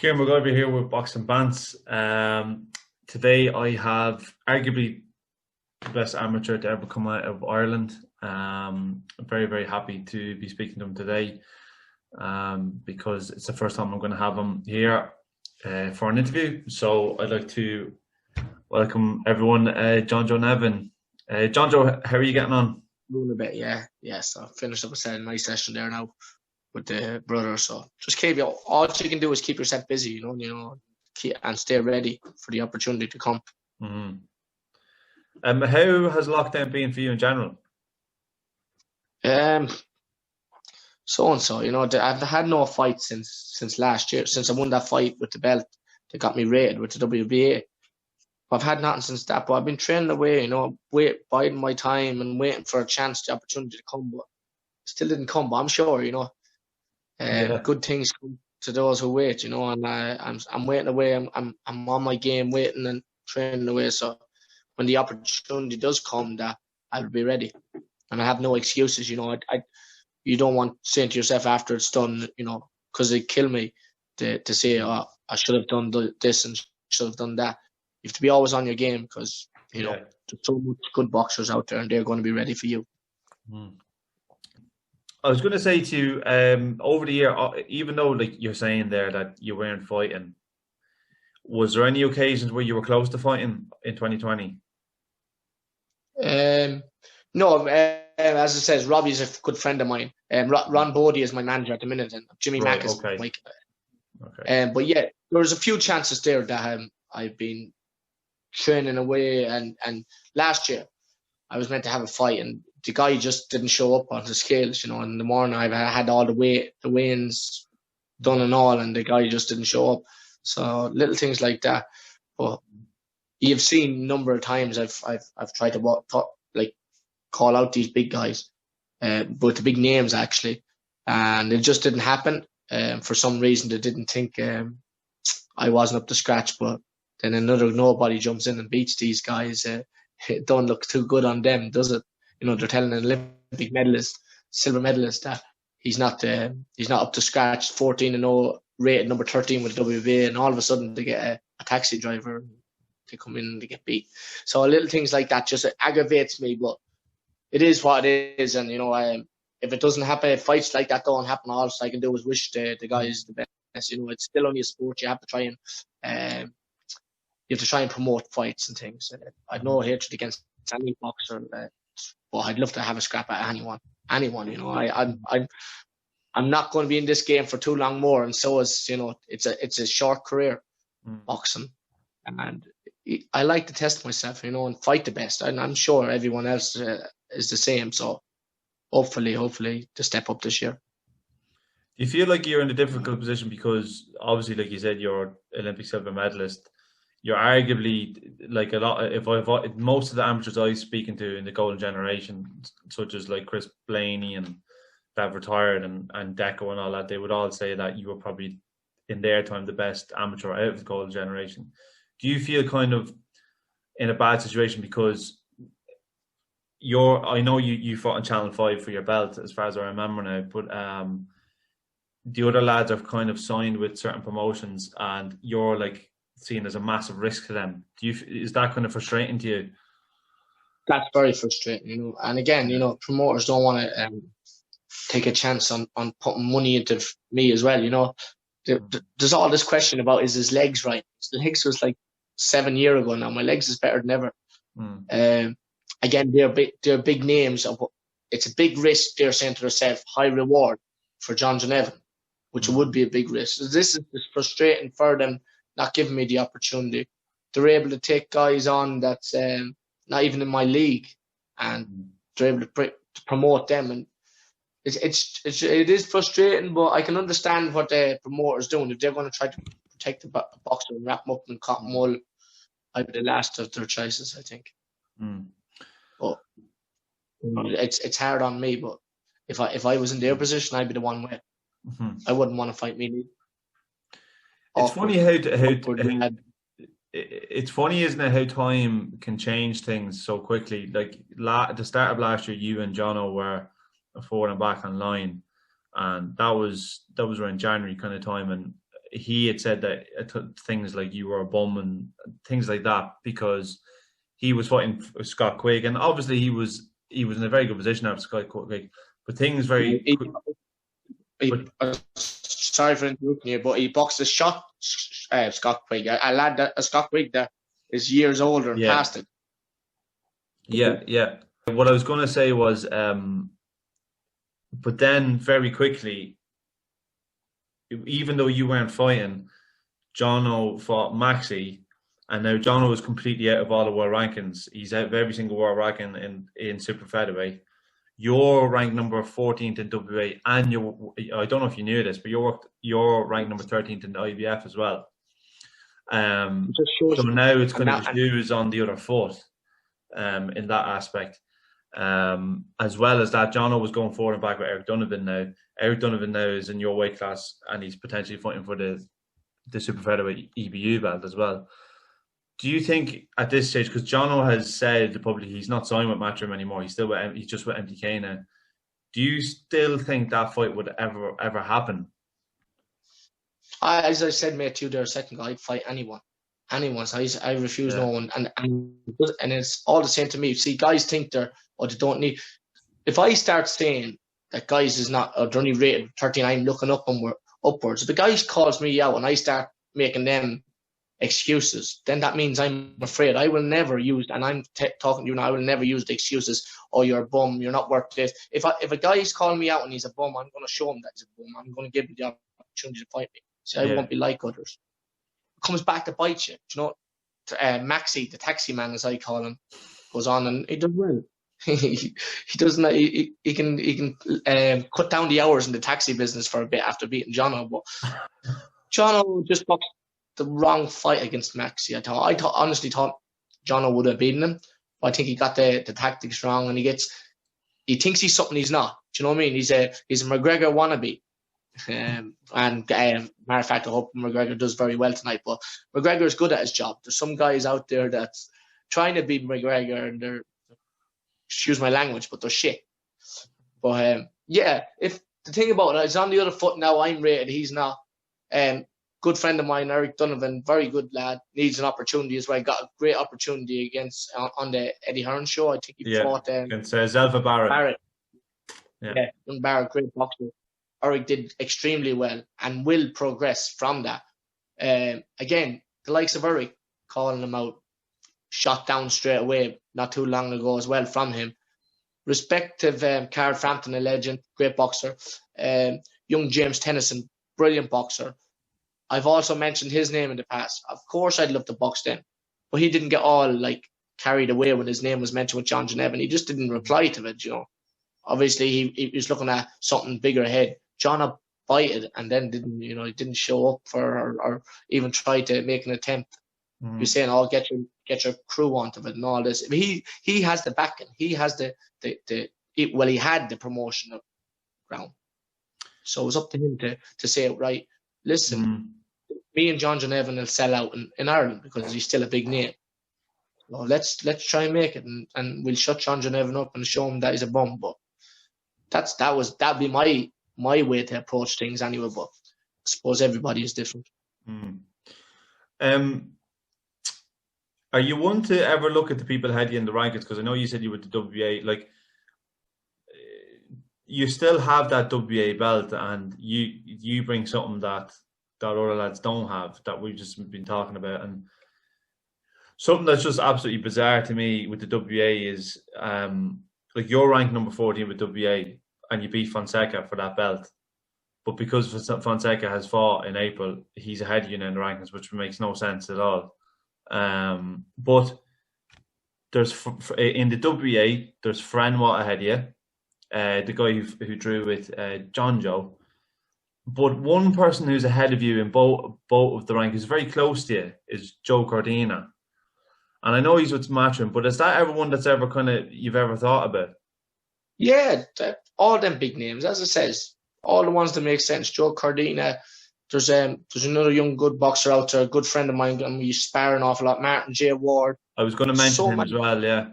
Kieran McGovern here with Boxing Bants. Today I have arguably the best amateur to ever come out of Ireland. I'm very, very happy to be speaking to him today because it's the first time I'm going to have him here for an interview. So I'd like to welcome everyone, John Joe Nevin. John Joe, how are you getting on? Doing a bit, yeah. So I finished up a nice session there now with the brother. So just keep all you can do is keep yourself busy, and stay ready for the opportunity to come. Mm-hmm. How has lockdown been for you in general? So and so, I've had no fight since last year, since I won that fight with the belt that got me rated with the WBA. I've had nothing since that, but I've been training away, biding my time and waiting for a chance, the opportunity to come, but still didn't come. But I'm sure, good things come to those who wait, and I'm waiting away. I'm on my game, waiting and training away. So when the opportunity does come, that I'll be ready, and I have no excuses. You don't want saying to yourself after it's done, because it kill me to say, oh, I should have done this and should have done that. You have to be always on your game because, there's so much good boxers out there and they're going to be ready for you. I was going to say to you, over the year, even though like you're saying there that you weren't fighting, was there any occasions where you were close to fighting in 2020? No, as it says, Robbie's a good friend of mine. Ron Bodie is my manager at the minute, and Jimmy Mack is Mike. Okay. But yeah, there was a few chances there that I've been training away, and last year I was meant to have a fight, and the guy just didn't show up on the scales. In the morning I had all the weigh-ins done and all, and the guy just didn't show up. So little things like that. But you've seen a number of times I've tried to call out these big guys, but the big names actually, and it just didn't happen. For some reason they didn't think I wasn't up to scratch, but then another nobody jumps in and beats these guys. It don't look too good on them, does it? They're telling an Olympic medalist, silver medalist, that he's not up to scratch. 14-0, rated number 13 with the WBA, and all of a sudden they get a taxi driver to come in and they get beat. So little things like that just aggravates me, but it is what it is. And if it doesn't happen, if fights like that don't happen, all I can do is wish the guys the best. It's still only a sport. You have to try and promote fights and things. I've no hatred against any boxer, but I'd love to have a scrap at anyone. I'm not going to be in this game for too long more, and so is it's a short career, boxing, and I like to test myself, and fight the best. And I'm sure everyone else is the same. So hopefully to step up this year. Do you feel like you're in a difficult position because obviously, like you said, you're Olympic silver medalist? You're arguably like a lot. If most of the amateurs I was speaking to in the golden generation, such as like Chris Blaney and that retired and Deco and all that, they would all say that you were probably in their time the best amateur out of the golden generation. Do you feel kind of in a bad situation because I know you fought on Channel 5 for your belt, as far as I remember now, but the other lads have kind of signed with certain promotions and you're like seen as a massive risk to them. Is that kind of frustrating to you? That's very frustrating, and again, promoters don't want to take a chance on putting money into me as well. There's all this question about, is his legs right? His legs was like 7 years ago now. My legs is better than ever. Again, they're big names. It's a big risk. They're saying to themselves, high reward for John Joe Nevin, which would be a big risk. So this is frustrating for them, not giving me the opportunity. They're able to take guys on that's not even in my league, and they're able to promote them. And it is frustrating, but I can understand what the promoter's doing. If they're going to try to protect the boxer and wrap them up in cotton wool, I'd be the last of their choices, I think. But it's hard on me. But if I was in their position, I'd be the one with. I wouldn't want to fight me. It's funny how it's funny, isn't it, how time can change things so quickly. Like at the start of last year, you and Jono were forward and back online, and that was around January kind of time, and he had said that things like you were a bum and things like that because he was fighting Scott Quigg, and obviously he was in a very good position after Scott Quigg, but things very. Sorry for interrupting you, but he boxed a shot Scott Quigg, a lad that Scott Quigg that is years older and past it. Yeah. What I was going to say was, but then very quickly, even though you weren't fighting, Jono fought Maxi, and now Jono is completely out of all the world rankings. He's out of every single world ranking in Super Featherweight. You're ranked number 14th in WBA, and I don't know if you knew this, but you're ranked number 13th in the IBF as well. So now it's kind of shoes on the other foot in that aspect. As well as that, Jono was going forward and back with Eric Donovan now. Eric Donovan now is in your weight class, and he's potentially fighting for the Super Featherweight EBU belt as well. Do you think at this stage, because Jono has said publicly he's not signed with Matchroom anymore, he's just with MTK now. Do you still think that fight would ever happen? As I said, mate, to you there a second ago, I'd fight anyone. So I refuse no one, and it's all the same to me. See, guys think they don't need. If I start saying that guys is not, or they're only rated 39, looking upwards. If the guy calls me out and I start making them excuses, then that means I'm afraid. I will never use, and I'm talking to you now, I will never use the excuses, oh, you're a bum, you're not worth this. If a guy is calling me out and he's a bum, I'm going to show him that he's a bum. I'm going to give him the opportunity to fight me. See, I won't be like others. It comes back to bite you. You know, Maxi, the taxi man, as I call him, goes on and he does well. He doesn't. He can cut down the hours in the taxi business for a bit after beating Jono, but Jono just boxed the wrong fight against Maxi. I honestly thought Jono would have beaten him, but I think he got the tactics wrong, and he thinks he's something he's not. Do you know what I mean? He's a McGregor wannabe. Matter of fact, I hope McGregor does very well tonight. But McGregor is good at his job. There's some guys out there that's trying to beat McGregor, and they're, excuse my language, but they're shit. But if the thing about it is on the other foot now, I'm rated, he's not. Good friend of mine, Eric Donovan, very good lad, needs an opportunity as well. Got a great opportunity against on the Eddie Hearn show. I think he fought against Zelva Barrett. Young Barrett, great boxer. Eric did extremely well and will progress from that. Again, the likes of Eric calling him out, shot down straight away not too long ago as well from him. Respective Carl Frampton, a legend, great boxer. Young James Tennyson, brilliant boxer. I've also mentioned his name in the past. Of course, I'd love to box them, but he didn't get all carried away when his name was mentioned with John Joe Nevin. He just didn't reply to it, you know. Obviously, he was looking at something bigger ahead. John bited and then didn't show up for or even try to make an attempt. He was saying, "Oh, get your crew onto it and all this." I mean, he has the backing. He has he had the promotion of ground. So it was up to him to say, right, listen, me and John Joe Nevin will sell out in Ireland because he's still a big name. Well, let's try and make it, and we'll shut John Joe Nevin up and show him that he's a bum. But that'd be my way to approach things anyway. But I suppose everybody is different. Are you one to ever look at the people ahead of you in the rankings? Because I know you said you were the WBA, you still have that WBA belt, and you bring something that other lads don't have, that we've just been talking about. And something that's just absolutely bizarre to me with the WBA is you're ranked number 14 with WBA and you beat Fonseca for that belt. But because Fonseca has fought in April, he's ahead of you in the rankings, which makes no sense at all. But there's in the WBA, there's Franwat ahead of you, the guy who drew with John Joe. But one person who's ahead of you in both of the rankings, very close to you, is Joe Cordina. And I know he's with Matchroom, but is that ever one that's ever you've ever thought about? Yeah, all them big names, as it says, all the ones that make sense. Joe Cordina, there's another young good boxer out there, a good friend of mine, and we spar an awful lot. Martin J. Ward. I was going to mention him as well. Yeah.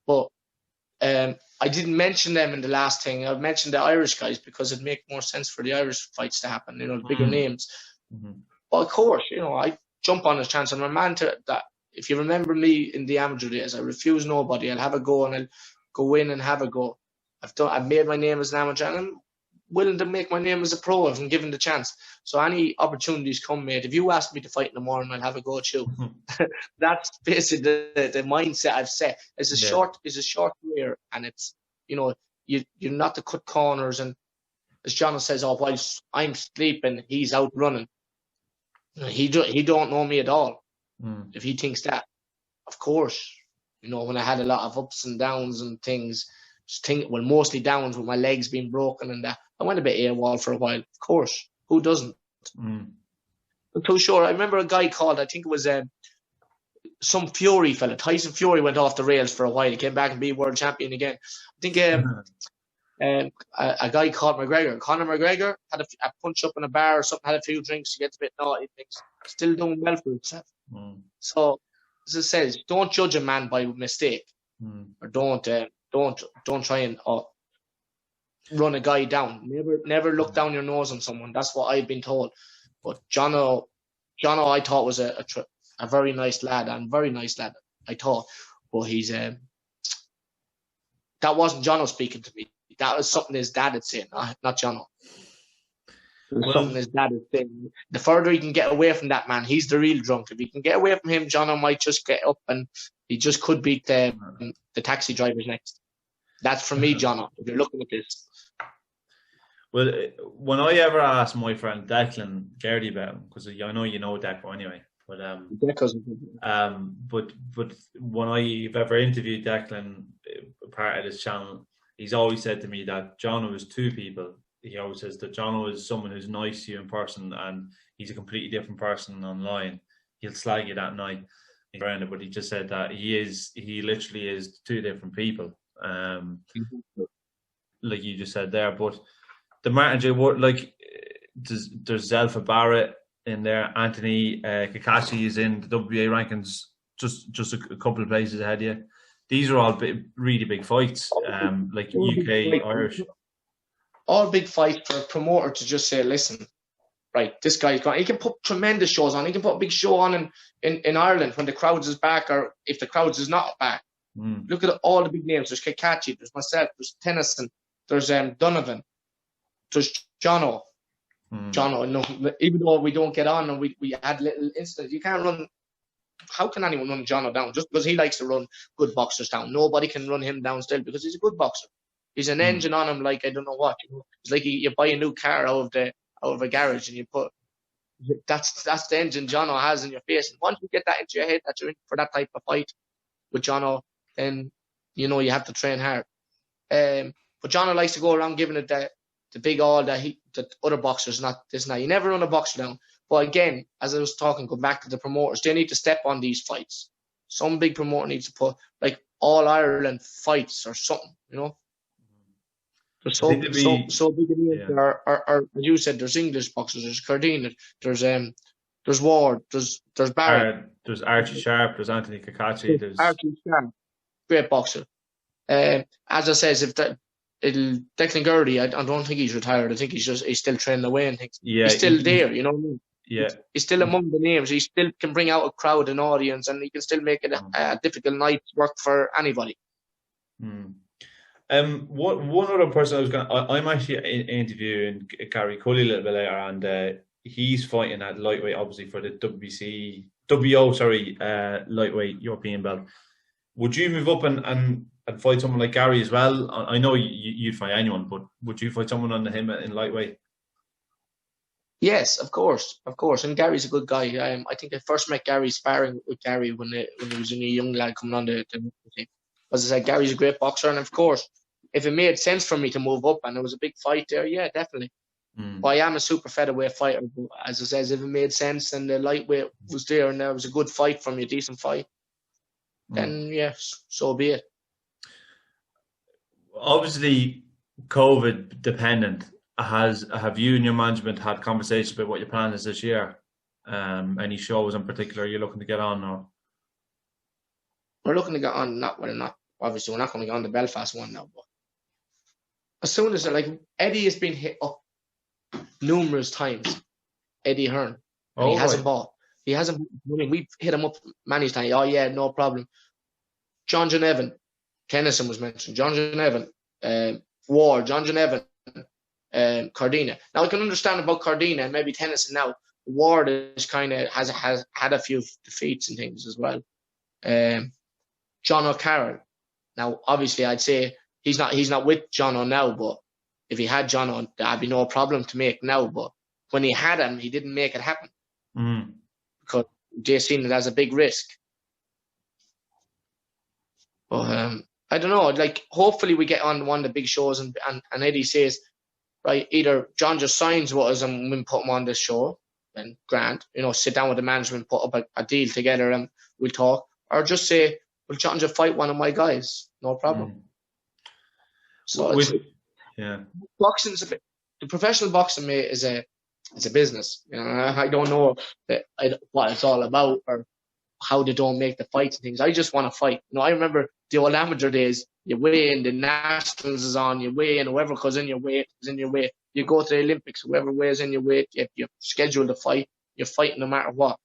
But I didn't mention them in the last thing. I mentioned the Irish guys because it'd make more sense for the Irish fights to happen, you know, the bigger names. But of course, you know, I jump on his chance. And I'm a man to that. If you remember me in the amateur days, I refuse nobody. I'll have a go and I'll go in and have a go. I've made my name as an amateur and I'm willing to make my name as a pro if I'm given the chance. So any opportunities come, mate. If you ask me to fight in the morning, I'll have a go at you. That's basically the mindset I've set. It's a short career, and it's, you know, you're not to cut corners. And as Jono says, oh, while I'm sleeping, he's out running. He don't know me at all. If he thinks that, of course, you know, when I had a lot of ups and downs and things, mostly downs with my legs being broken and that, I went a bit AWOL for a while. Of course, who doesn't? I'm too sure. I remember a guy called, I think it was some Fury fella. Tyson Fury went off the rails for a while. He came back and be world champion again. I think a guy called McGregor. Conor McGregor had a punch up in a bar or something, had a few drinks, he gets a bit naughty, things. Still doing well for himself. So, as it says, don't judge a man by mistake, or don't try and run a guy down. Never look down your nose on someone. That's what I've been told. But Jono, I thought was a very nice lad, and very nice lad, I thought. But he's that wasn't Jono speaking to me. That was something his dad had said, not Jono. Something his dad is saying. The further he can get away from that man, he's the real drunk. If he can get away from him, Jono might just get up and he just could beat the taxi drivers next. That's for me, Jono, if you're looking at this. Well, when I ever asked my friend Declan Gardy about him, because I know you know Declan anyway, but when I've ever interviewed Declan, part of this channel, he's always said to me that Jono is two people. He always says that Jono is someone who's nice to you in person, and he's a completely different person online. He'll slag you that night, but he just said that he literally is two different people. Like you just said there. But the Martin J. Ward, like there's Zelfa Barrett in there. Anthony Kakashi is in the WBA rankings, just a couple of places ahead of you. These are all really big fights, like UK, Irish. All big fights for a promoter to just say, listen, right, this guy's gone. He can put tremendous shows on. He can put a big show on in Ireland when the crowds is back, or if the crowds is not back. Look at all the big names. There's Kakachi, there's myself, there's Tennyson, there's Donovan, there's Jono. Jono, no, even though we don't get on and we had little incidents, you can't run. How can anyone run Jono down? Just because he likes to run good boxers down. Nobody can run him down still because he's a good boxer. He's an engine on him like I don't know what. You know? It's like you buy a new car out of a garage and you put that's the engine Jono has in your face. And once you get that into your head that you're in for that type of fight with Jono, then you know you have to train hard. But Jono likes to go around giving it the big all that other boxers not this and that. You never run a boxer down. But again, as I was talking, going back to the promoters, they need to step on these fights. Some big promoter needs to put like All Ireland fights or something, you know. There's so big in the are as you said, there's English boxers, there's Cardine, there's Ward, there's Barry, there's Archie Sharp, there's Anthony Kakachi, there's Archie Sharp, great boxer. As I says, if Declan Gardy, I don't think he's retired. I think he's still training away and things. Yeah, he's still there, you know what I mean? Yeah, he's still among the names. He still can bring out a crowd and audience, and he can still make it a difficult night work for anybody. One other person I'm actually interviewing Gary Cully a little bit later, and he's fighting at lightweight, obviously for the WBO lightweight European belt. Would you move up and fight someone like Gary as well? I know you'd fight anyone, but would you fight someone under him in lightweight? Yes, of course. And Gary's a good guy. I think I first met Gary sparring with Gary when he was a new young lad coming on the team. As I said, Gary's a great boxer, and of course, if it made sense for me to move up and there was a big fight there, yeah, definitely. But I am a super featherweight fighter. As I said, if it made sense and the lightweight was there and there was a good fight from you, a decent fight, then yes, so be it. Obviously, COVID dependent. Have you and your management had conversations about what your plan is this year? Any shows in particular you're looking to get on, or? We're looking to get on, obviously we're not going to go on the Belfast one now, but as soon as like Eddie has been hit up numerous times, Eddie Hearn, and he hasn't bought. He hasn't. I mean, we've hit him up many times. Oh yeah, no problem. John Joe Nevin, Tennyson was mentioned. John Joe Nevin, Ward, John Joe Nevin, Cardina. Now I can understand about Cardina and maybe Tennyson. Now Ward is kind of has had a few defeats and things as well. Jono Carroll. Now obviously I'd say he's not with Jono now, but if he had Jono, that'd be no problem to make now. But when he had him, he didn't make it happen because they seen it as a big risk. But I don't know. Like, hopefully we get on one of the big shows and Eddie says, right, either John just signs with us and we put him on this show, and grand, sit down with the management, put up a deal together and we'll talk, or just say, well, John just fight one of my guys, no problem. So boxing's the professional boxing, mate, is a business. I don't know what it's all about or how they don't make the fights and things. I just want to fight. I remember the old amateur days. You weigh in, the nationals is on. You weigh in, whoever goes in your weight is in your weight. You go to the Olympics, whoever weighs in your weight, you schedule the fight. You're fighting no matter what.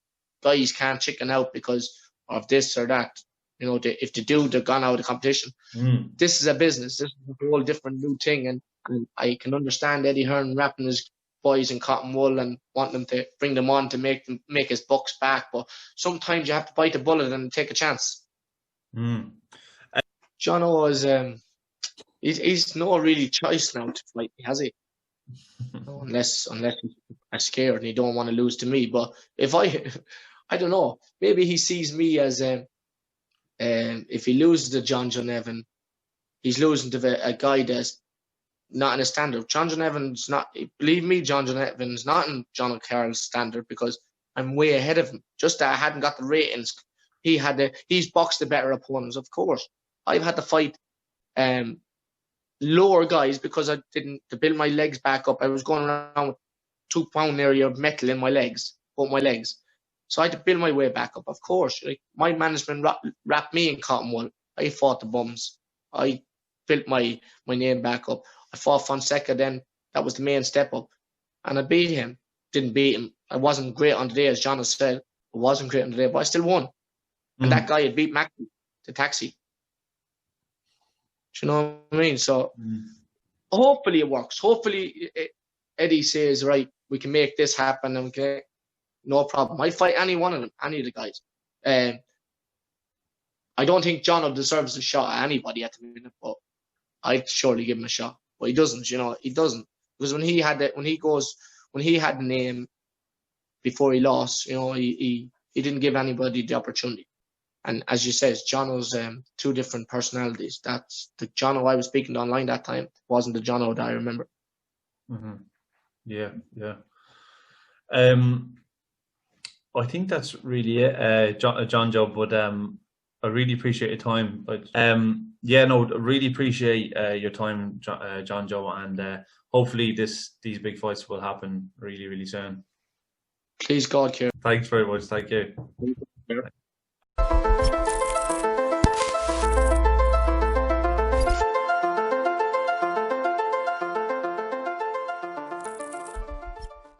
Guys can't chicken out because of this or that. If they do, they're gone out of the competition. This is a business. This is a whole different new thing, and I can understand Eddie Hearn wrapping his boys in cotton wool and want them to bring them on to make his bucks back, but sometimes you have to bite the bullet and take a chance. Jono is he's no really choice now to fight, has he? unless he's scared and he don't want to lose to me. But if I don't know, maybe he sees me as if he loses to John Joe Nevin, he's losing to a guy that's not in a standard. John Joe Nevin's not, believe me, John Joe Nevin's not in Jono Carroll's standard because I'm way ahead of him. Just that I hadn't got the ratings. He's boxed the better opponents, of course. I've had to fight lower guys because I didn't, to build my legs back up. I was going around with 2 pound area of metal in my legs, both my legs. So I had to build my way back up, of course. Like, my management wrapped me in cotton wool. I fought the bums. I built my name back up. I fought Fonseca then. That was the main step up. And I beat him. Didn't beat him. I wasn't great on the day, as John has said. I wasn't great on the day, but I still won. And that guy had beat Maxi, the taxi. Do you know what I mean? So hopefully it works. Hopefully Eddie says, right, we can make this happen and we can, no problem. I fight any one of them, any of the guys. I don't think Jono deserves a shot at anybody at the minute, but I'd surely give him a shot. But he doesn't, he doesn't. Because when he had the name before he lost, he didn't give anybody the opportunity. And as you said, Jono's 2 different personalities. That's the Jono I was speaking to online that time. Wasn't the Jono that I remember. Yeah. I think that's really it, John Joe. But I really appreciate your time. I really appreciate your time, John Joe, and hopefully these big fights will happen really, really soon. Please God, Kieran. Thanks very much. Thank you.